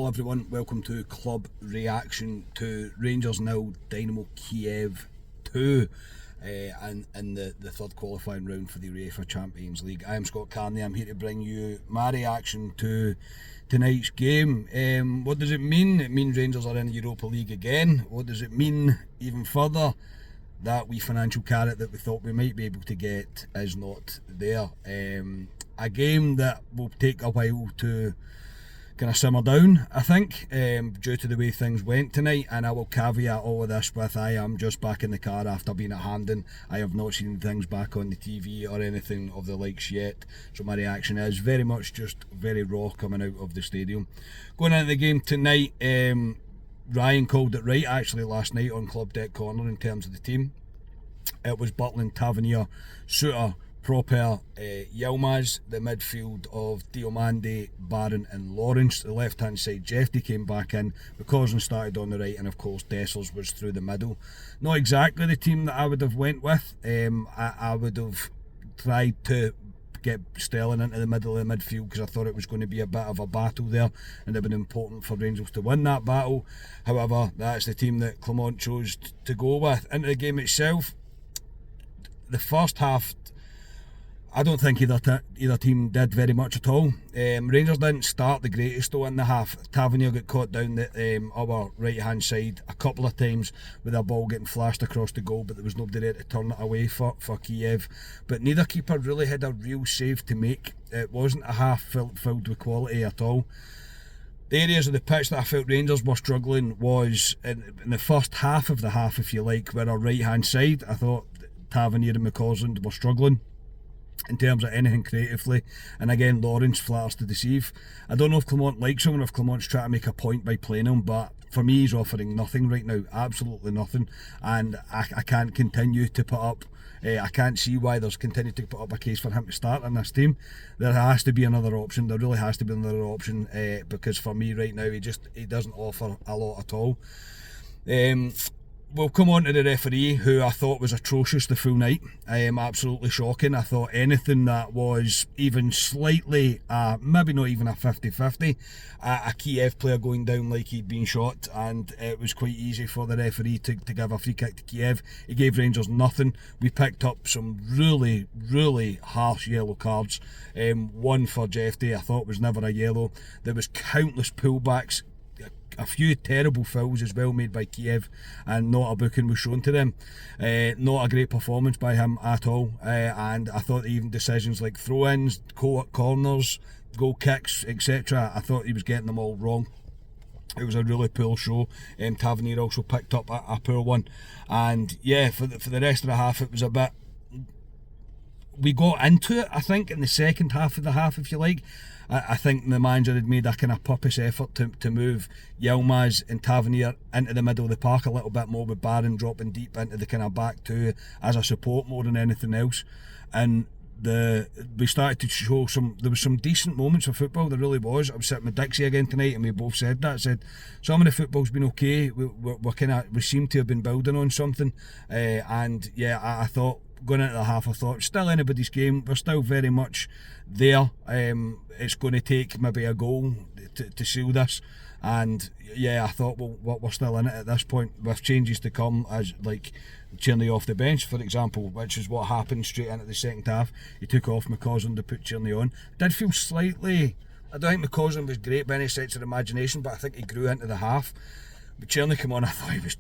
Hello everyone, welcome to Club Reaction to Rangers 0, Dynamo Kyiv 2 and in the third qualifying round for the UEFA Champions League. I am Scott Carney. I'm here to bring you my reaction to tonight's game. What does it mean? It means Rangers are in the Europa League again. What does it mean even further? That wee financial carrot that we thought we might be able to get is not there. A game that will take a while to kind of simmer down, I think, due to the way things went tonight. And I will caveat all of this with I am just back in the car after being at Hampden. I have not seen things back on the TV or anything of the likes yet, so my reaction is very much just very raw coming out of the stadium. Going into the game tonight, Ryan called it right actually last night on Club Deck Corner in terms of the team. It was Butland, Tavernier, Suter, Proper, Yilmaz, the midfield of Diomande, Barron and Lawrence. The left hand side, Jeffy came back in, McCausland started on the right, and of course Dessers was through the middle. Not exactly the team that I would have went with. I would have tried to get Sterling into the middle of the midfield because I thought it was going to be a bit of a battle there, and it would have been important for Rangers to win that battle. However, that's the team that Clement chose to go with. Into the game itself, the first half, I don't think either team did very much at all. Rangers didn't start the greatest though in the half. Tavernier got caught down our right hand side a couple of times with a ball getting flashed across the goal, but there was nobody there to turn it away for Kyiv. But neither keeper really had a real save to make. It wasn't a half filled with quality at all. The areas of the pitch that I felt Rangers were struggling was in the first half of the half, if you like, where our right hand side. I thought Tavernier and McCausland were struggling in terms of anything creatively, and again Lawrence flatters to deceive. I don't know if Clement likes him or if Clement's trying to make a point by playing him, but for me he's offering nothing right now, absolutely nothing, and I can't continue to put up, I can't see why there's continued to put up a case for him to start in this team. There has to be another option, there really has to be another option, because for me right now he doesn't offer a lot at all. We'll come on to the referee, who I thought was atrocious the full night. Absolutely shocking. I thought anything that was even slightly, maybe not even a 50-50, a Kiev player going down like he'd been shot, and it was quite easy for the referee to give a free kick to Kiev. He gave Rangers nothing. We picked up some really, really harsh yellow cards. One for Jeffy I thought was never a yellow. There was countless pullbacks, a few terrible fouls as well made by Kiev, and not a booking was shown to them. Not a great performance by him at all, and I thought even decisions like throw-ins, corners, goal kicks, etc., I thought he was getting them all wrong. It was a really poor show. Tavernier also picked up a poor one, and yeah, for the rest of the half it was a bit, we got into it I think in the second half of the half, if you like. I think the manager had made a kind of purpose effort to move Yilmaz and Tavernier into the middle of the park a little bit more, with Barron dropping deep into the kind of back two as a support more than anything else. And we started to show there was some decent moments of football, there really was. I was sitting with Dixie again tonight and we both said that. I said some of the football's been okay, we seem to have been building on something, and yeah, I thought going into the half, I thought still anybody's game, we're still very much there. It's going to take maybe a goal to seal this, and yeah, I thought well we're still in it at this point, with changes to come, as like Tierney off the bench for example, which is what happened straight into the second half. He took off McCausland to put Tierney on. Did feel slightly, I don't think McCausland was great by any sense of imagination, but I think he grew into the half. But Tierney came on, I thought he was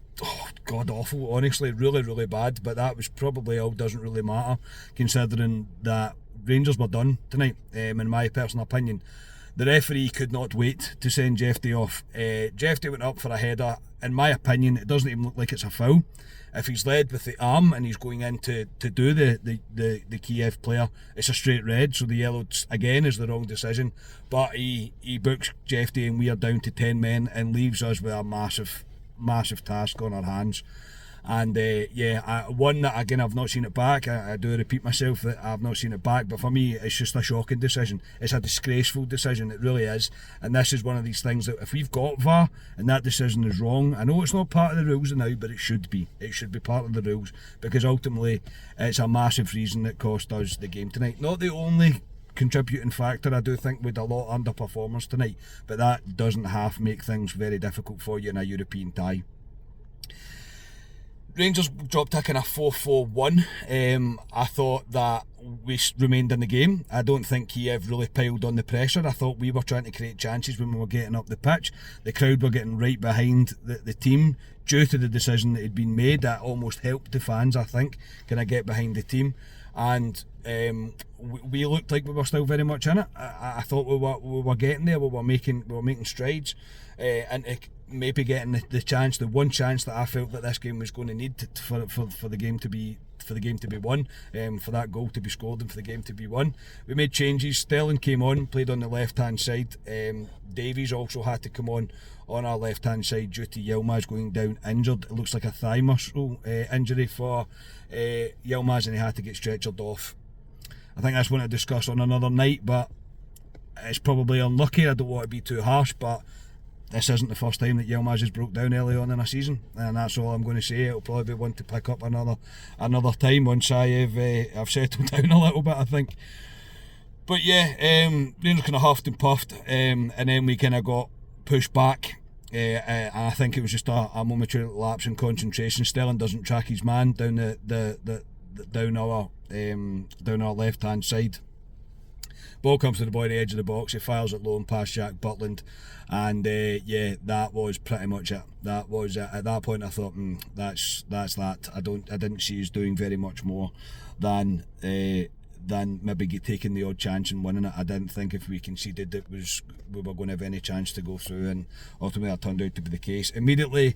god awful, honestly, really, really bad. But that was probably all, doesn't really matter, considering that Rangers were done tonight, in my personal opinion. The referee could not wait to send Jeffy off. Jeffy went up for a header. In my opinion, it doesn't even look like it's a foul. If he's led with the arm and he's going in to do the Kiev player, it's a straight red, so the yellow again is the wrong decision. But he books Jeffy and we are down to 10 men and leaves us with a massive task on our hands. And yeah, one that again I've not seen it back. I do repeat myself that I've not seen it back, but for me it's just a shocking decision. It's a disgraceful decision, it really is. And this is one of these things that if we've got VAR and that decision is wrong, I know it's not part of the rules now, but it should be part of the rules, because ultimately it's a massive reason that cost us the game tonight. Not the only contributing factor. I do think with a lot of underperformers tonight, but that doesn't half make things very difficult for you in a European tie. Rangers dropped a kind of 4-4-1. I thought that we remained in the game. I don't think Kyiv really piled on the pressure. I thought we were trying to create chances when we were getting up the pitch. The crowd were getting right behind the team due to the decision that had been made. That almost helped the fans, I think, kind of get behind the team. And we looked like we were still very much in it. I thought we were getting there. We were making strides, and maybe getting the one chance that I felt that this game was going to need for the game to be won, for that goal to be scored and for the game to be won. We made changes. Sterling came on, played on the left hand side. Davies also had to come on our left hand side due to Yilmaz going down injured. It looks like a thigh muscle injury for Yilmaz, and he had to get stretchered off. I think that's one to discuss on another night, but it's probably unlucky. I don't want to be too harsh, but this isn't the first time that Yilmaz has broke down early on in a season, and that's all I'm going to say. It'll probably be one to pick up another time once I've settled down a little bit, I think. But yeah, Rangers kind of huffed and puffed, and then we kind of got pushed back. And I think it was just a momentary lapse in concentration. Sterling doesn't track his man down down our left hand side. Ball comes to the boy at the edge of the box. He fires it low and past Jack Butland, and that was pretty much it. That was it. At that point, I thought, that's that. I didn't see us doing very much more than maybe taking the odd chance and winning it. I didn't think if we conceded that we were going to have any chance to go through, and ultimately that turned out to be the case. Immediately,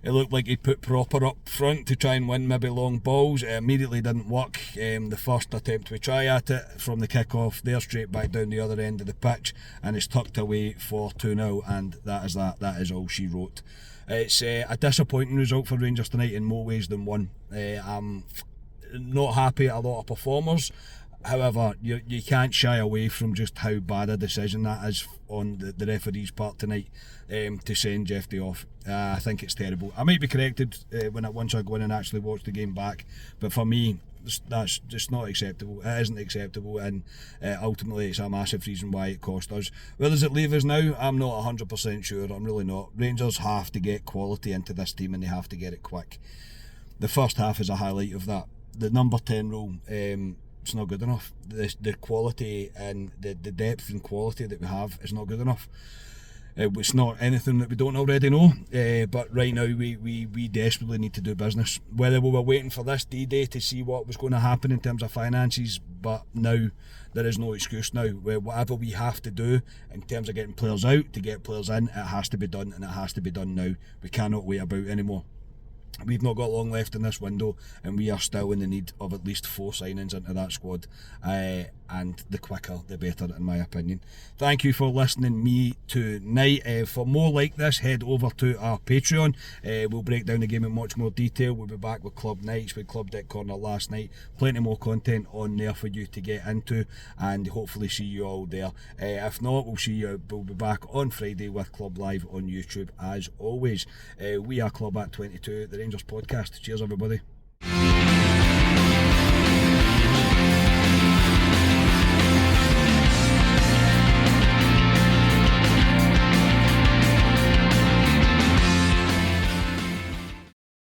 it looked like he'd put Proper up front to try and win maybe long balls. It immediately didn't work. The first attempt we try at it from the kick-off, they're straight back down the other end of the pitch, and it's tucked away for 2-0, and that is that. That is all she wrote. It's a disappointing result for Rangers tonight in more ways than one. I'm not happy at a lot of performers. However, you can't shy away from just how bad a decision that is on the referee's part tonight, to send Jeffrey off. I think it's terrible. I might be corrected once I go in and actually watch the game back, but for me, that's just not acceptable. It isn't acceptable, and ultimately it's a massive reason why it cost us. Where does it leave us now? I'm not 100% sure. I'm really not. Rangers have to get quality into this team, and they have to get it quick. The first half is a highlight of that. The number 10 role, it's not good enough. The quality and the depth and quality that we have is not good enough. It's not anything that we don't already know, but right now we desperately need to do business. Whether we were waiting for this D-Day to see what was going to happen in terms of finances, but now there is no excuse now. Where whatever we have to do in terms of getting players out to get players in, it has to be done, and it has to be done now. We cannot wait about anymore. We've not got long left in this window, and we are still in the need of at least 4 signings into that squad, and the quicker the better, in my opinion. Thank you for listening me tonight. For more like this, head over to our Patreon. We'll break down the game in much more detail. We'll be back with Club Nights, with Club Dick Corner last night. Plenty more content on there for you to get into, and hopefully see you all there. If not, we'll be back on Friday with Club Live on YouTube as always. We are Club at 22, the Rangers podcast. Cheers everybody.